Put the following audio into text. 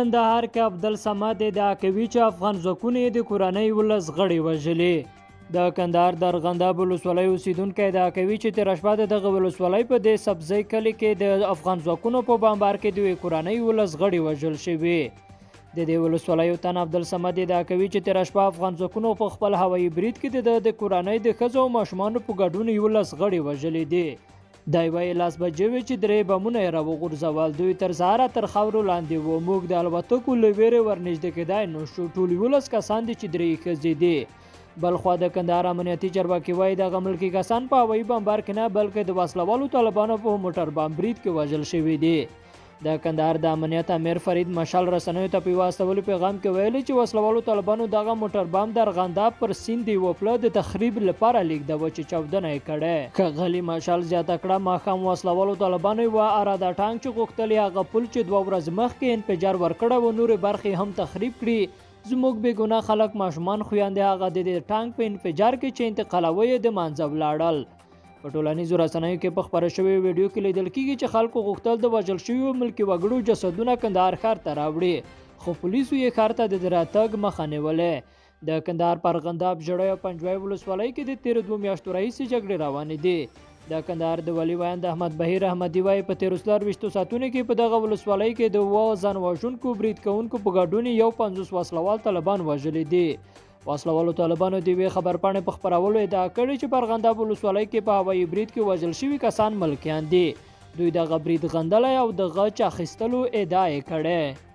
کندهار کې عبدالصمد ادعا کوي چې افغان ځواکونو د کورنۍ 11 غړي وژلي. د کندهار د ارغنداب ولسوالۍ اوسیدونکی ادعا کوي چې تېره شپه دغه ولسوالۍ په دې سبزۍ کلي کې د افغان ځواکونو په بمبار کې د یوې کورنۍ 11 غړي وژل شوي. د دې ولسوالۍ وطن عبدالصمد ادعا کوي چې تېره شپه افغان ځواکونو په خپل هوایي برید کې د کورنۍ د ښځو او ماشومانو په ګډون 11 غړي وژلي دي. دا یوه لاس بجې وې چې 3 بمونه یې راوغورځول. دوی تر سهاره تر خاورو لاندې وو. موږ د الوتکو له ویرې ورنږدې کېدای نو شو. ټول 11 کسان دي چې 3 ښځې دي. بلخوا د کندهار امنیتي چارواکي وایي دغه ملکي کسان په هوایي بمبار کې نه بلکې د وسلوالو طالبانو په موټر بم برید کې وژل شوي دي. د کندهار د امنیت امیر فرید مشال رسنیو ته په یوه استولي پیغام کې ویلي چې وسلوالو طالبانو دغه موټر بم د ارغنداب پر سیند یوه پله د تخریب لپاره لیږدوه چې چاودنه یې کړې. ښاغلي مشال زیاته کړه ماښام وسلوالو طالبانو یوه اراده ټانک چې غوښتل هغه پل چې 2 ورځې مخکې انفجار ورکړی و نورې برخې هم تخریب کړي. زموږ بېګناه خلک ماشومان خویندې هغه د دې ټانک په انفجار کې چې انتقالوه یې د منځه ولاړل. په ټولنیزو رسنیو کې په خپره شوې ویډیو کې لیدل کېږي چې خلکو غوښتل د وژل شویو ملکي وګړو جسدونه کندهار ښار ته راوړي خو پولیسو یې ښار ته د راتګ مخه نیولې. د کندهار په ارغنداب ژړی او پنجوایي ولسوالۍ کې د تېرو 2 میاشتو راهیسې جګړې روانې دي. د کندهار د ولي ویاند احمد بهیر احمدي وایي په تېرو 24 ساعتونو کې په دغه ولسوالۍ کې د 7 ځان وژونکو برید کوونکو په ګډون یو 50 وسلوال طالبان وژلي دي. وسلوالو طالبانو د یوې خبرپاڼې په خپرولو ادعا کړې چې په ارغنداب ولسوالۍ کې په هوایي برید کې وژل شوي کسان ملکیان دي. دوی دغه برید غندلی او د غچ اخیستلو ادعا یې کړې.